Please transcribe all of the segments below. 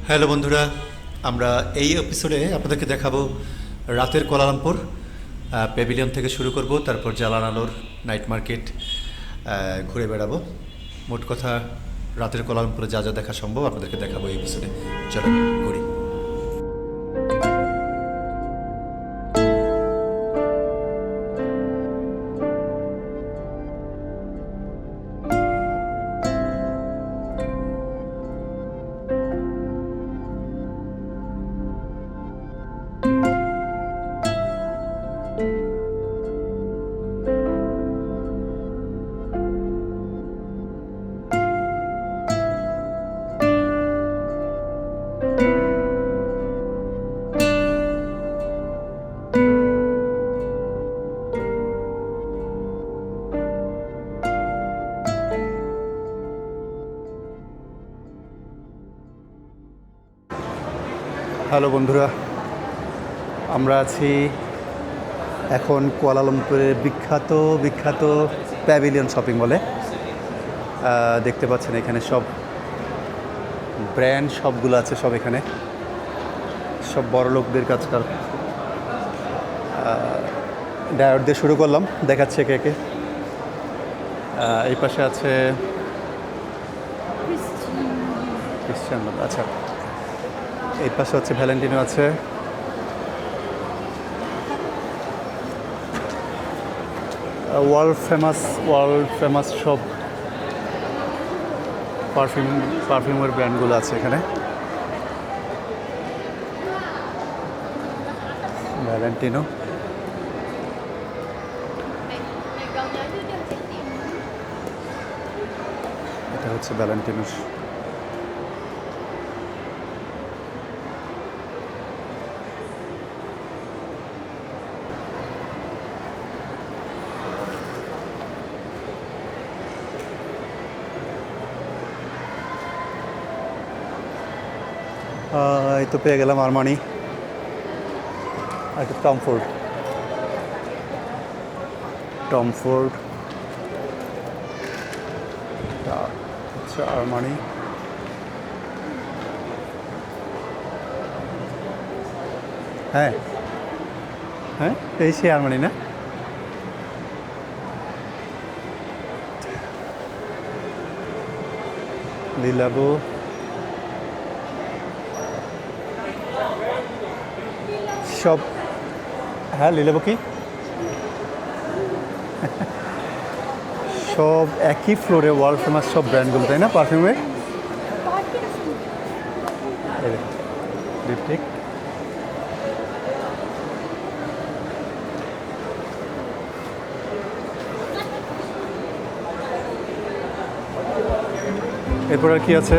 Hello বন্ধুরা, আমরা এই এপিসোডে আপনাদেরকে দেখাবো রাতের কোয়ালালামপুর। প্যাভিলিয়ন থেকে শুরু করব, তারপর জালানালোর নাইট মার্কেট ঘুরে বেড়াবো। মোট কথা রাতের কোয়ালালামপুরে যা যা দেখা সম্ভব আপনাদেরকে দেখাবো এই এপিসোডে। চলো ঘুরি। হ্যালো বন্ধুরা, আমরা আছি এখন কুয়ালালামপুরের বিখ্যাত বিখ্যাত প্যাভিলিয়ন শপিং মলে। দেখতে পাচ্ছেন এখানে সব ব্র্যান্ড সবগুলো আছে, সব এখানে সব বড় লোকদের কাজকার। ডায়োড দিয়ে শুরু করলাম, দেখাচ্ছে একে একে। এই পাশে আছে ক্রিশ্চিয়ান, আচ্ছা। এই পাশে হচ্ছে ভ্যালেন্টিনো আছে, ওয়ার্ল্ড ফেমাস সব পারফিউমের ব্র্যান্ডগুলো আছে এখানে। ভ্যালেন্টিনো, এটা হচ্ছে ভ্যালেন্টিনোর। এই তো পেয়ে গেলাম আরমানি, একটা টমফোর্ড, আচ্ছা আরমানি। হ্যাঁ হ্যাঁ, এই সেই আরমানি না? লিলাবো, সব। হ্যাঁ, লিলাবো কি সব একই ফ্লোরে ওয়ার্ল্ড ফেমাস সব ব্র্যান্ডগুলো, তাই না? পারফিউমের লিপস্টিক। এরপর আর কি আছে?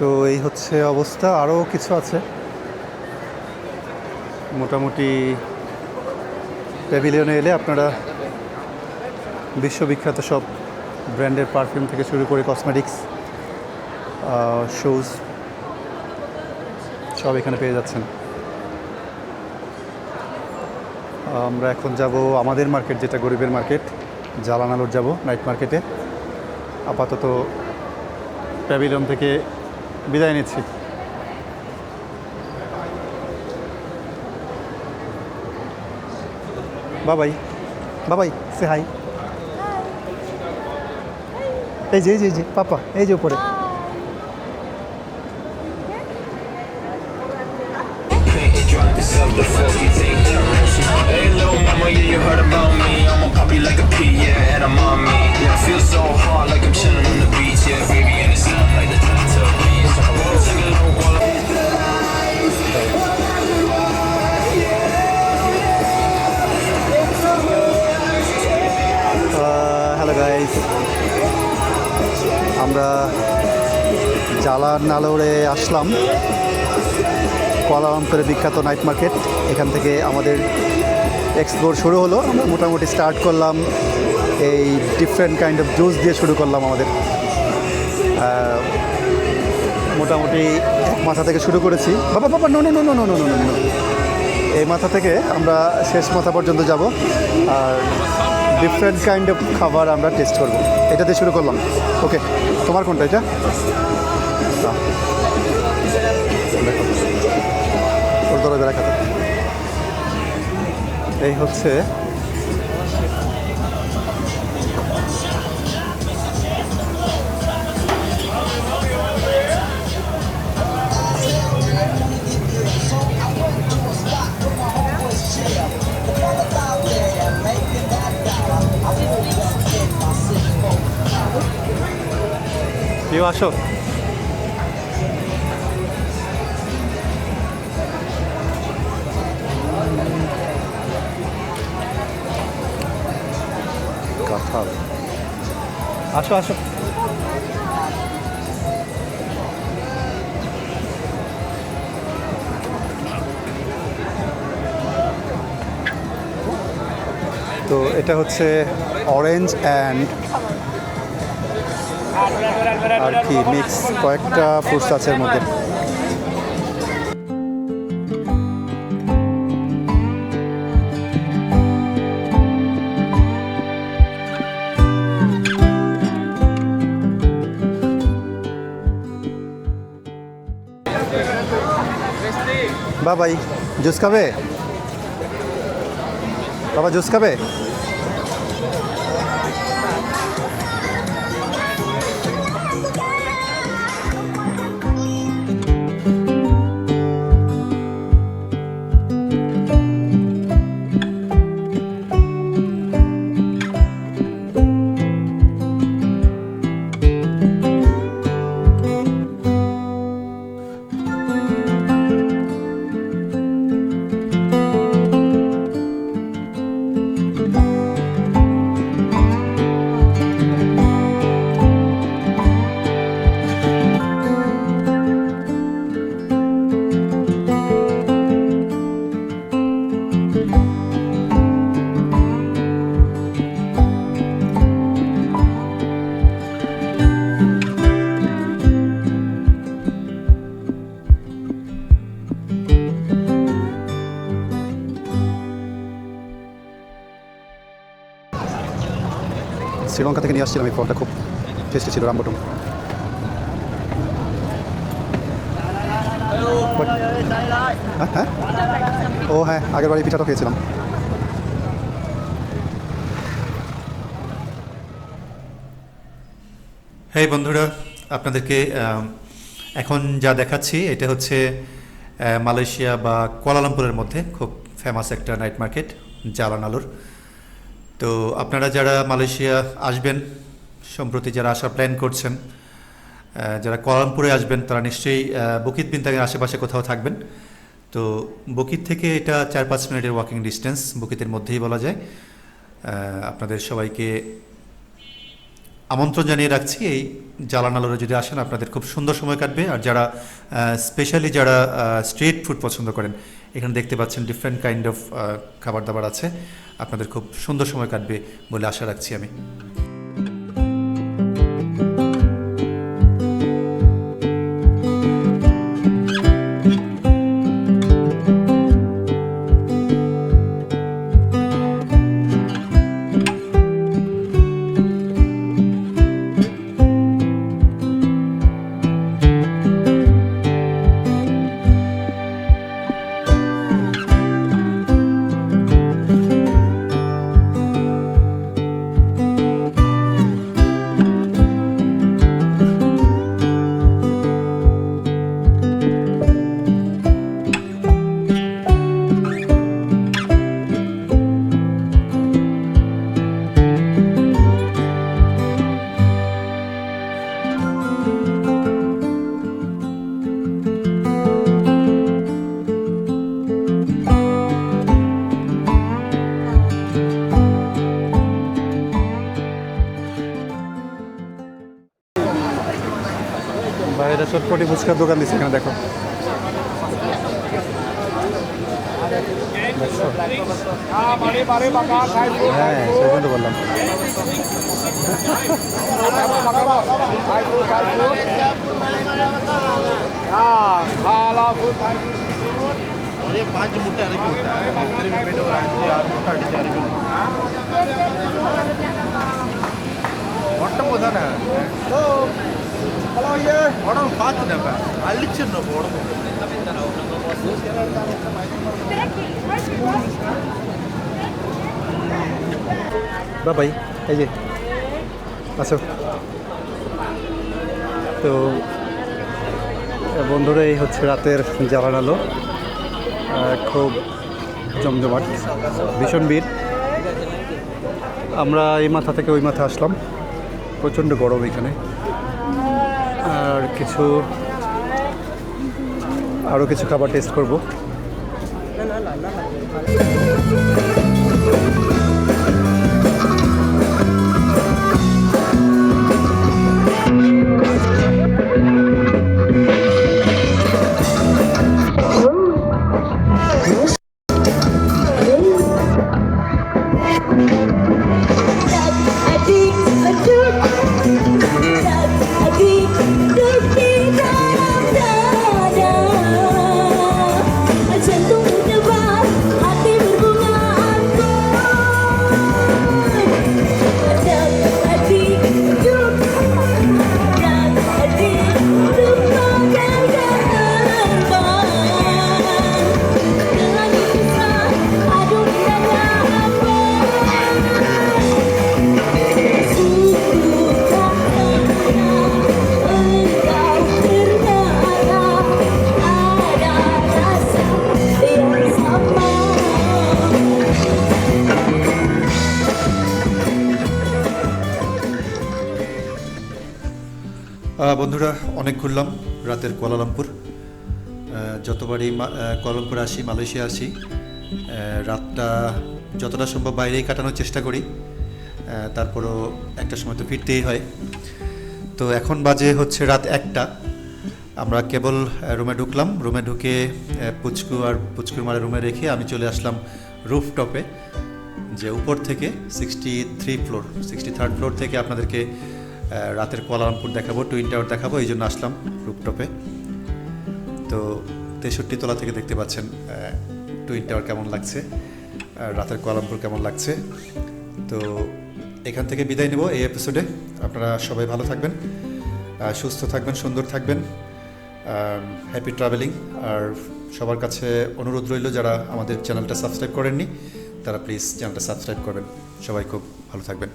তো এই হচ্ছে অবস্থা, আরও কিছু আছে। মোটামুটি প্যাভিলিয়নে এলে আপনারা বিশ্ববিখ্যাত সব ব্র্যান্ডের পারফিউম থেকে শুরু করে কসমেটিক্স, শুজ সব এখানে পেয়ে যাচ্ছেন। আমরা এখন যাব আমাদের মার্কেট, যেটা গরিবের মার্কেট, জালানালোর যাব নাইট মার্কেটে। আপাতত প্যাভিলিয়ন থেকে বিদায় নিচ্ছি। বাবাই, বাবাই, সে হাই। এই যে পাপা, এই যে উপরে। yourself before you take direction. Hey little mama, yeah, you heard about me. I'ma pop you like a pea, yeah, and I'm on me. Yeah, I feel so hot like I'm chilling on the beach. Yeah, baby, and it's not like the Teletubbies. Sing along while I'm hello guys, আমরা জালানালোরে আসলাম, কুয়ালালামপুরের বিখ্যাত night market. এখান থেকে আমাদের explore শুরু হলো। আমরা মোটামুটি start করলাম এই ডিফারেন্ট কাইন্ড অফ জুস দিয়ে শুরু করলাম আমাদের। মোটামুটি এক মাথা থেকে শুরু করেছি। বাবা বাবা no no no no no no no no, এই মাথা থেকে আমরা শেষ মাথা পর্যন্ত যাব আর ডিফারেন্ট কাইন্ড অফ খাবার আমরা টেস্ট করব। এটাতে শুরু করলাম। ওকে, তোমার কোনটা এটা? ওর ধরো বেড়া খাতা। এই হচ্ছে কেউ আসো। কাঁঠাল, আসো আসো। তো এটা হচ্ছে অরেঞ্জ অ্যান্ড আর কি মিক্স, কয়েকটা ফ্রুটস আছে এর মধ্যে। বাবাই জুস খাবে? বাবা জুস খাবে? শ্রীলঙ্কা থেকে নিয়ে আসছিলাম এই ফলটা, খুব টেস্টি ছিল, রামবটম। হ্যাঁ ও হ্যাঁ, আগের বাড়ি পিঠাটা খেয়েছিলাম। হ্যাঁ বন্ধুরা, আপনাদেরকে এখন যা দেখাচ্ছি এটা হচ্ছে মালয়েশিয়া বা কুয়ালালামপুরের মধ্যে খুব ফেমাস একটা নাইট মার্কেট, জালানালোর। তো আপনারা যারা মালয়েশিয়া আসবেন, সম্প্রতি যারা আসার প্ল্যান করছেন, যারা কুয়ালালামপুরে আসবেন, তারা নিশ্চয়ই বুকিত বিন্তাঙের আশেপাশে কোথাও থাকবেন। তো বুকিত থেকে এটা 4-5 মিনিটের ওয়াকিং ডিস্টেন্স, বুকিতের মধ্যেই বলা যায়। আপনাদের সবাইকে আমন্ত্রণ জানিয়ে রাখছি, এই জালানালোরে যদি আসেন আপনাদের খুব সুন্দর সময় কাটবে। আর যারা স্পেশালি যারা স্ট্রিট ফুড পছন্দ করেন, এখানে দেখতে পাচ্ছেন ডিফারেন্ট কাইন্ড অফ খাবার দাবার আছে, আপনাদের খুব সুন্দর সময় কাটবে বলে আশা রাখছি আমি। চটপটি ফুচকার দোকান দিচ্ছে এখানে দেখো। হ্যাঁ সেই জন্য বললাম। বাবাই এই যে আছো তো বন্ধুরা, এই হচ্ছে রাতের জ্বালান আলো। খুব জমজমাট, ভীষণ ভিড়। আমরা এই মাথা থেকে ওই মাথা আসলাম, প্রচণ্ড গরম এখানে। আর আরও কিছু খাবার টেস্ট করব। বন্ধুরা, অনেক ঘুরলাম রাতের কুয়ালালামপুর। যতবারই কুয়ালালামপুরে আসি, মালয়েশিয়া আসি, রাতটা যতটা সম্ভব বাইরেই কাটানোর চেষ্টা করি। তারপরও একটা সময় তো ফিরতেই হয়। তো এখন বাজে হচ্ছে রাত 1টা। আমরা কেবল রুমে ঢুকলাম। রুমে ঢুকে পুচকু আর পুচকুর মারে রুমে রেখে আমি চলে আসলাম রুফটপে, যে উপর থেকে 63rd ফ্লোর থেকে আপনাদেরকে রাতের কুয়ালালামপুর দেখাবো, টুইন টাওয়ার দেখাবো। এই জন্য আসলাম রুফটপে। তো 63 তলা থেকে দেখতে পাচ্ছেন টুইন টাওয়ার কেমন লাগছে, রাতের কুয়ালালামপুর কেমন লাগছে। তো এখান থেকে বিদায় নেব এই এপিসোডে। আপনারা সবাই ভালো থাকবেন, সুস্থ থাকবেন, সুন্দর থাকবেন। Happy travelling. আর সবার কাছে অনুরোধ রইল, যারা আমাদের চ্যানেলটা সাবস্ক্রাইব করেননি তারা প্লিজ চ্যানেলটা সাবস্ক্রাইব করবেন। সবাই খুব ভালো থাকবেন।